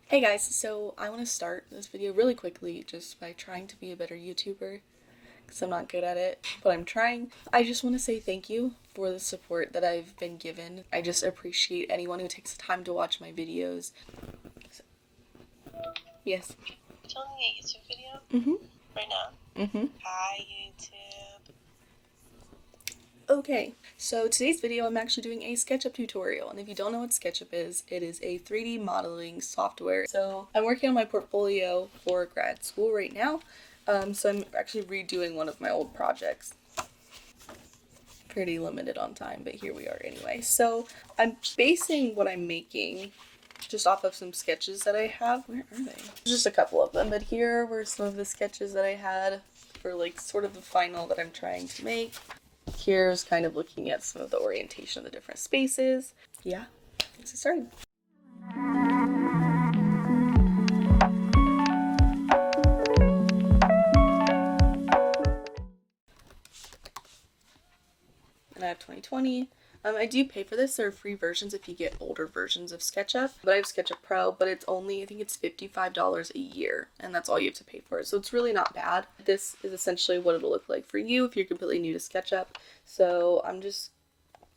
Hey guys, so I want to start this video really quickly just by trying to be a better YouTuber because I'm not good at it, but I'm trying. I just want to say thank you for the support that I've been given. I just appreciate anyone who takes the time to watch my videos. So, yes. Filming a YouTube video Mm-hmm. right now. Mm-hmm. Hi, YouTube. Okay, so today's video I'm actually doing a SketchUp tutorial, and if you don't know what SketchUp is, it is a 3D modeling software. So I'm working on my portfolio for grad school right now, so I'm actually redoing one of my old projects. Pretty limited on time, but here we are anyway. So I'm basing what I'm making just off of some sketches that I have. Where are they? Just a couple of them, but here were some of the sketches that I had for like sort of the final that I'm trying to make. Here's kind of looking at some of the orientation of the different spaces. Yeah, let's get started. And I have 2020. I do pay for this. There are free versions if you get older versions of SketchUp, but I have SketchUp Pro, but it's only, I think it's $55 a year, and that's all you have to pay for it. So it's really not bad. This is essentially what it'll look like for you if you're completely new to SketchUp. So I'm just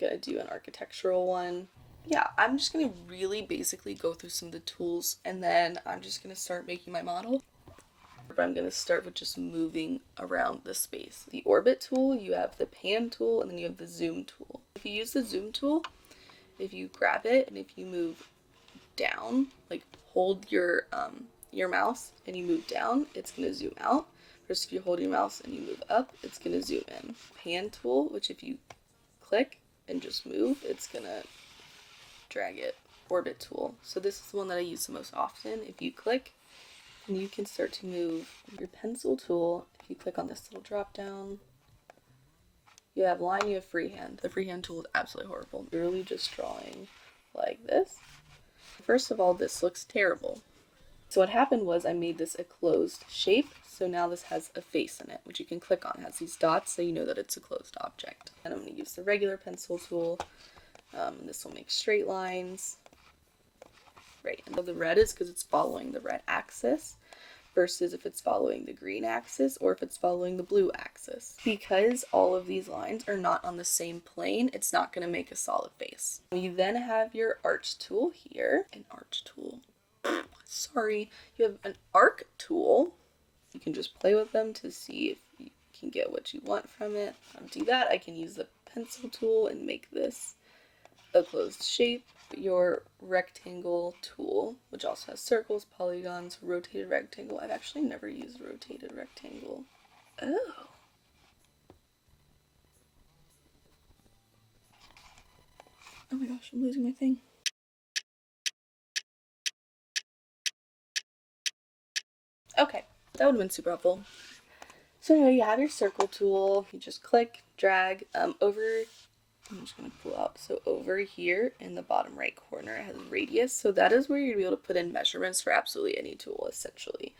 gonna do an architectural one. Yeah, I'm just gonna really basically go through some of the tools, and then I'm just gonna start making my model. I'm going to start with just moving around the space. The orbit tool, you have the pan tool, and then you have the zoom tool. If you use the zoom tool, if you grab it and if you move down, like hold your mouse and you move down, it's going to zoom out. Versus if you hold your mouse and you move up, it's going to zoom in. Pan tool, which if you click and just move, it's going to drag it. Orbit tool. So this is the one that I use the most often. If you click, and you can start to move your pencil tool. If you click on this little drop down, you have line, you have freehand. The freehand tool is absolutely horrible. You're really just drawing like this. First of all, this looks terrible. So what happened was I made this a closed shape. So now this has a face in it, which you can click on. It has these dots so you know that it's a closed object. And I'm going to use the regular pencil tool. This will make straight lines. Right, and the red is because it's following the red axis versus if it's following the green axis or if it's following the blue axis. Because all of these lines are not on the same plane, it's not going to make a solid face. You then have your arch tool here. An arch tool. Sorry. You have an arc tool. You can just play with them to see if you can get what you want from it. To do that, I can use the pencil tool and make this a closed shape. Your rectangle tool, which also has circles, polygons, rotated rectangle. I've actually never used rotated rectangle. Oh. Oh my gosh, I'm losing my thing. Okay, that would have been super helpful. So anyway, you have your circle tool. You just click, drag, over. I'm just going to pull out. So over here in the bottom right corner, it has radius. So that is where you're going to be able to put in measurements for absolutely any tool, essentially.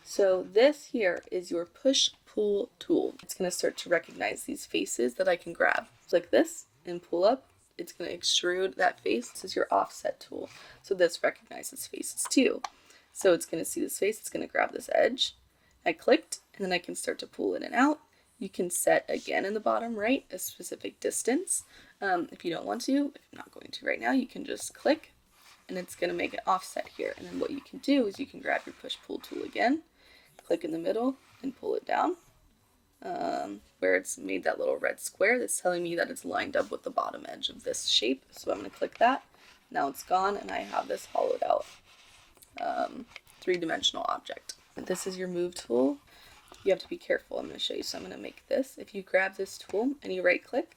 So this here is your push-pull tool. It's going to start to recognize these faces that I can grab. Click this and pull up. It's going to extrude that face. This is your offset tool. So this recognizes faces too. So it's going to see this face. It's going to grab this edge. I clicked, and then I can start to pull in and out. You can set again in the bottom right a specific distance. If you don't want to, if I'm not going to right now, you can just click and it's going to make an offset here. And then what you can do is you can grab your push-pull tool again, click in the middle and pull it down. Where it's made that little red square, that's telling me that it's lined up with the bottom edge of this shape. So I'm going to click that. Now it's gone and I have this hollowed out three-dimensional object. This is your move tool. You have to be careful. I'm going to show you. So I'm going to make this. If you grab this tool and you right click,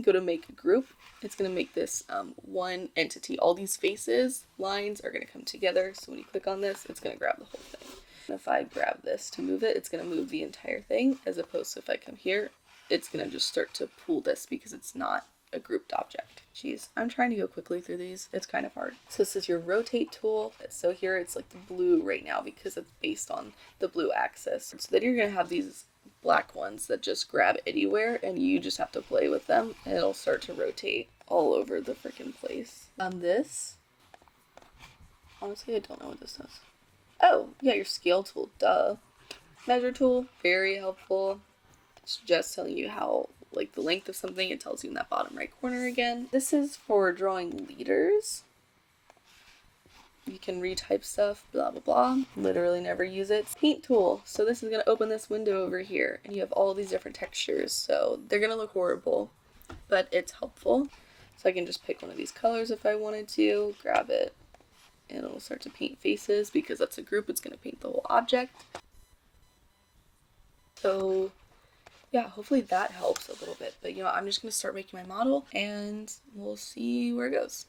go to make a group, it's going to make this one entity. All these faces, lines are going to come together. So when you click on this, it's going to grab the whole thing. And if I grab this to move it, it's going to move the entire thing, as opposed to if I come here, it's going to just start to pull this because it's not a grouped object. Jeez, I'm trying to go quickly through these. It's kind of hard. So this is your rotate tool. So here it's like the blue right now because it's based on the blue axis. So then you're going to have these black ones that just grab anywhere and you just have to play with them and it'll start to rotate all over the freaking place. On this Honestly, I don't know what this does. Oh, yeah, your scale tool, duh. Measure tool, very helpful. It's just telling you how, like, the length of something. It tells you in that bottom right corner again. This is for drawing leaders. You can retype stuff, blah, blah, blah. Literally never use it. Paint tool. So this is going to open this window over here, and you have all these different textures. So they're going to look horrible, but it's helpful. So I can just pick one of these colors if I wanted to, grab it, and it'll start to paint faces because that's a group. It's going to paint the whole object. So yeah, hopefully that helps a little bit. But I'm just going to start making my model, and we'll see where it goes.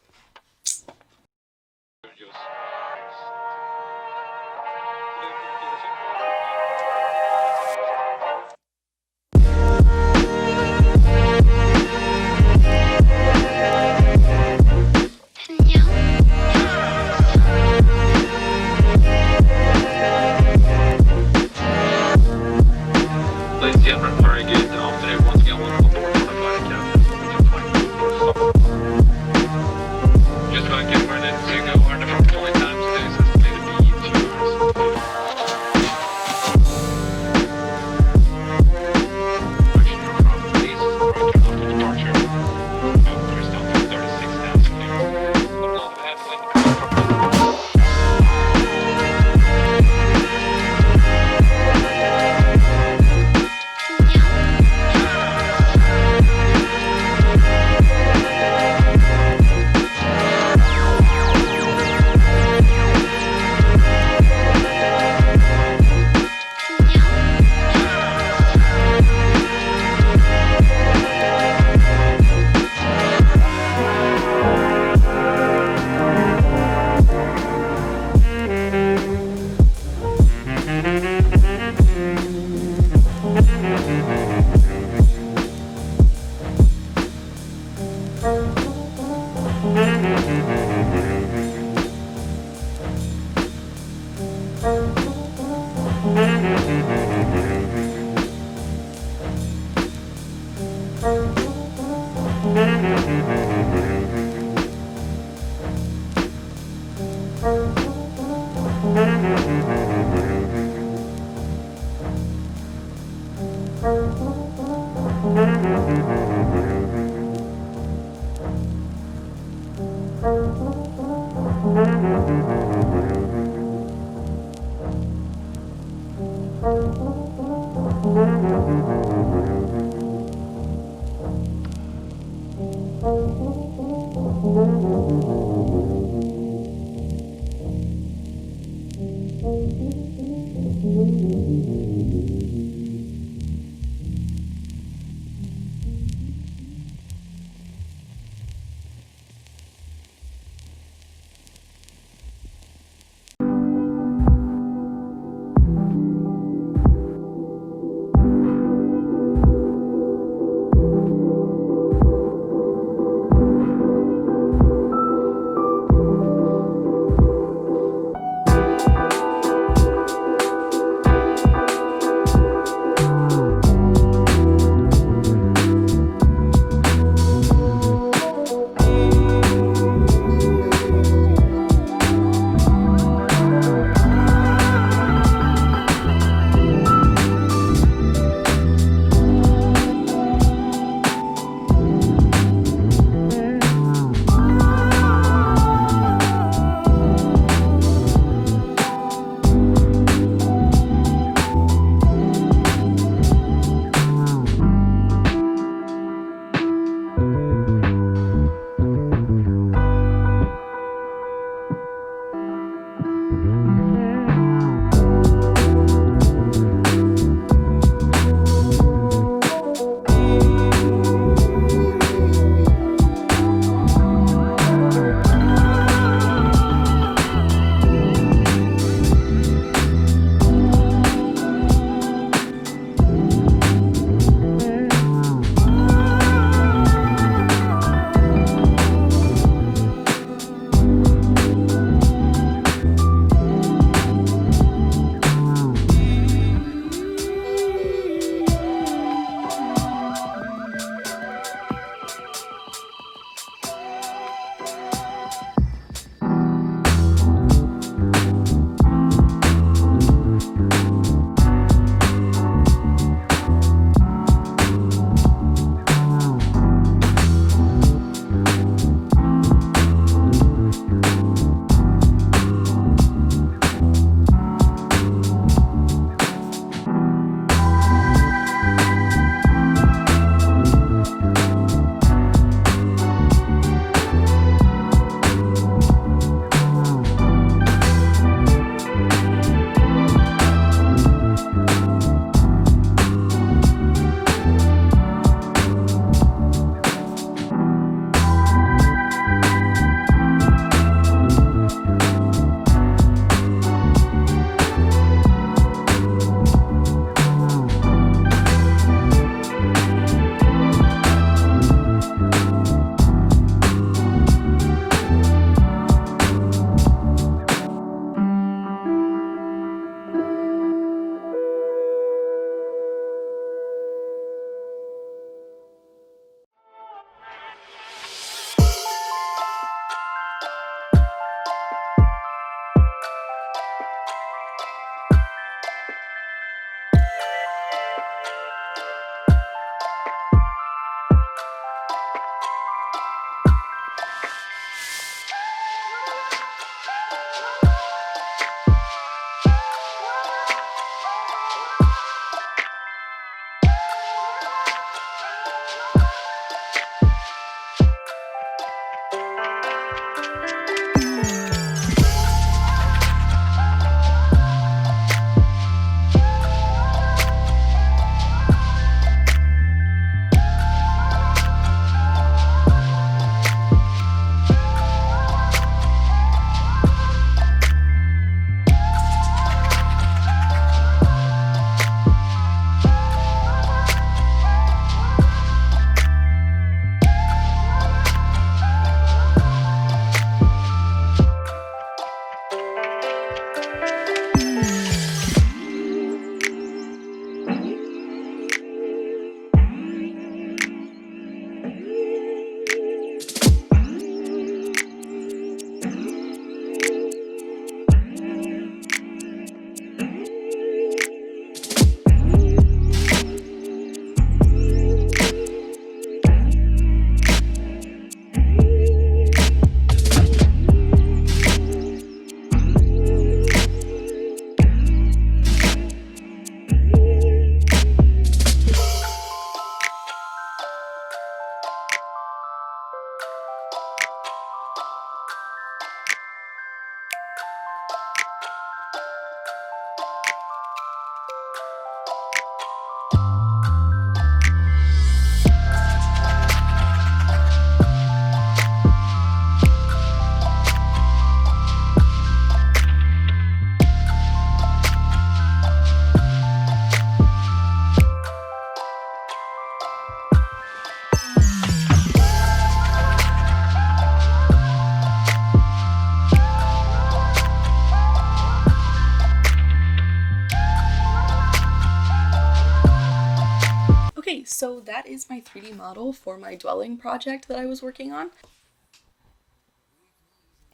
that is my 3D model for my dwelling project that I was working on.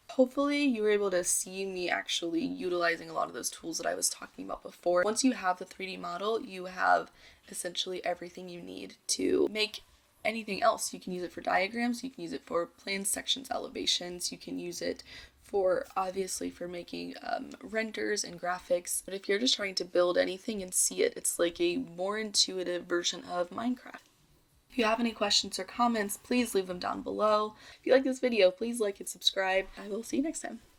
Hopefully you were able to see me actually utilizing a lot of those tools that I was talking about before. Once you have the 3D model, you have essentially everything you need to make anything else. You can use it for diagrams, you can use it for plans, sections, elevations, you can use it for obviously for making renders and graphics. But if you're just trying to build anything and see it, it's like a more intuitive version of Minecraft. If you have any questions or comments, please leave them down below. If you like this video, please like and subscribe. I will see you next time.